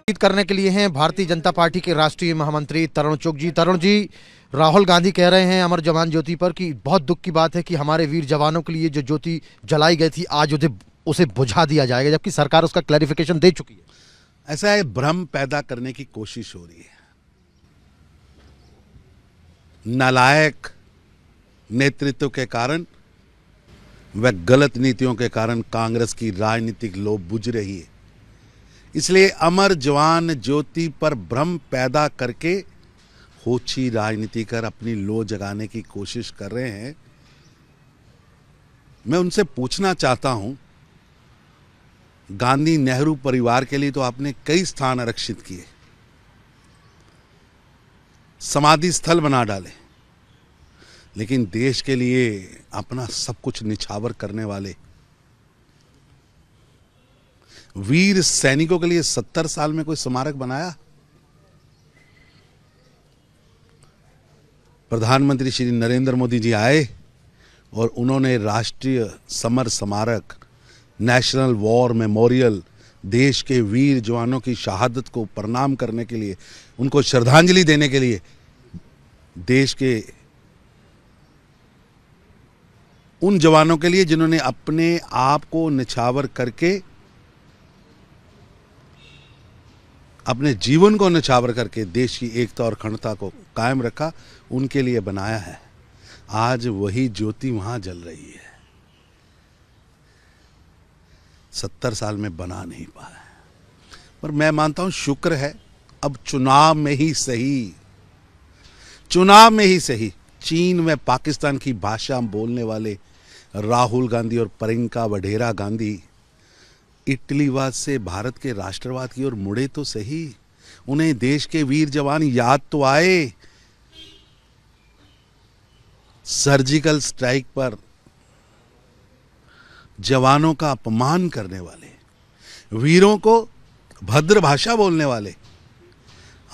बातचीत करने के लिए हैं भारतीय जनता पार्टी के राष्ट्रीय महामंत्री तरुण चुग जी। तरुण जी, राहुल गांधी कह रहे हैं अमर जवान ज्योति पर कि बहुत दुख की बात है कि हमारे वीर जवानों के लिए जो ज्योति जलाई गई थी आज उसे बुझा दिया जाएगा, जबकि सरकार उसका क्लैरिफिकेशन दे चुकी है। ऐसा है, भ्रम पैदा करने की कोशिश हो रही है। नालायक नेतृत्व के कारण व गलत नीतियों के कारण कांग्रेस की राजनीतिक लो बुझ रही है। इसलिए अमर जवान ज्योति पर भ्रम पैदा करके होछी राजनीति कर अपनी लो जगाने की कोशिश कर रहे हैं। मैं उनसे पूछना चाहता हूं, गांधी नेहरू परिवार के लिए तो आपने कई स्थान आरक्षित किए, समाधि स्थल बना डाले, लेकिन देश के लिए अपना सब कुछ निछावर करने वाले वीर सैनिकों के लिए 70 साल में कोई स्मारक बनाया? प्रधानमंत्री श्री नरेंद्र मोदी जी आए और उन्होंने राष्ट्रीय समर स्मारक, नेशनल वॉर मेमोरियल, देश के वीर जवानों की शहादत को प्रणाम करने के लिए, उनको श्रद्धांजलि देने के लिए देश के उन जवानों के लिए जिन्होंने अपने आप को निछावर करके, अपने जीवन को निछावर करके देश की एकता और अखंडता को कायम रखा, उनके लिए बनाया है। आज वही ज्योति वहां जल रही है। 70 साल में बना नहीं पाया, पर मैं मानता हूं शुक्र है अब चुनाव में ही सही चीन में पाकिस्तान की भाषा बोलने वाले राहुल गांधी और प्रियंका वढेरा गांधी इटलीवाद से भारत के राष्ट्रवाद की ओर मुड़े तो सही। उन्हें देश के वीर जवान याद तो आए। सर्जिकल स्ट्राइक पर जवानों का अपमान करने वाले, वीरों को भद्र भाषा बोलने वाले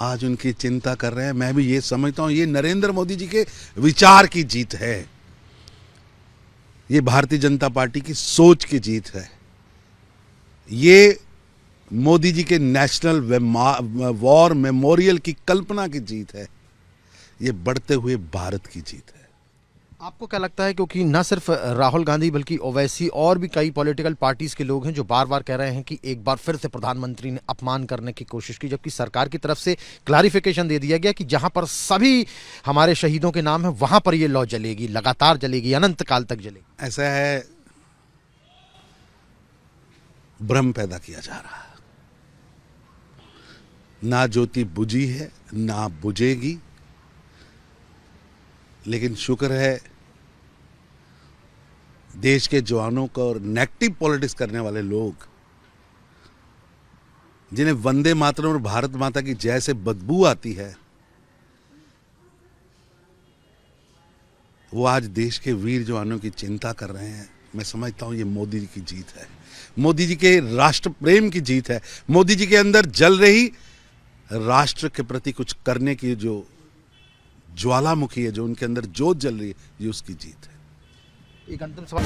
आज उनकी चिंता कर रहे हैं। मैं भी ये समझता हूं ये नरेंद्र मोदी जी के विचार की जीत है, ये भारतीय जनता पार्टी की सोच की जीत है, ये मोदी जी के नेशनल वॉर मेमोरियल की कल्पना की जीत है, ये बढ़ते हुए भारत की जीत है। आपको क्या लगता है, क्योंकि न सिर्फ राहुल गांधी बल्कि ओवैसी और भी कई पॉलिटिकल पार्टीज के लोग हैं जो बार बार कह रहे हैं कि एक बार फिर से प्रधानमंत्री ने अपमान करने की कोशिश की, जबकि सरकार की तरफ से क्लैरिफिकेशन दे दिया गया कि जहां पर सभी हमारे शहीदों के नाम है वहां पर ये लॉ जलेगी, लगातार जलेगी, अनंत काल तक जलेगी। ऐसा है, भ्रम पैदा किया जा रहा है। ना ज्योति बुझी है ना बुझेगी, लेकिन शुक्र है देश के जवानों को और नेगेटिव पॉलिटिक्स करने वाले लोग, जिन्हें वंदे मातरम और भारत माता की जय से बदबू आती है, वो आज देश के वीर जवानों की चिंता कर रहे हैं। मैं समझता हूं ये मोदी जी की जीत है, मोदी जी के राष्ट्र प्रेम की जीत है, मोदी जी के अंदर जल रही राष्ट्र के प्रति कुछ करने की जो ज्वालामुखी है, जो उनके अंदर जोत जल रही है, ये उसकी जीत है। एक अंतिम सवाल।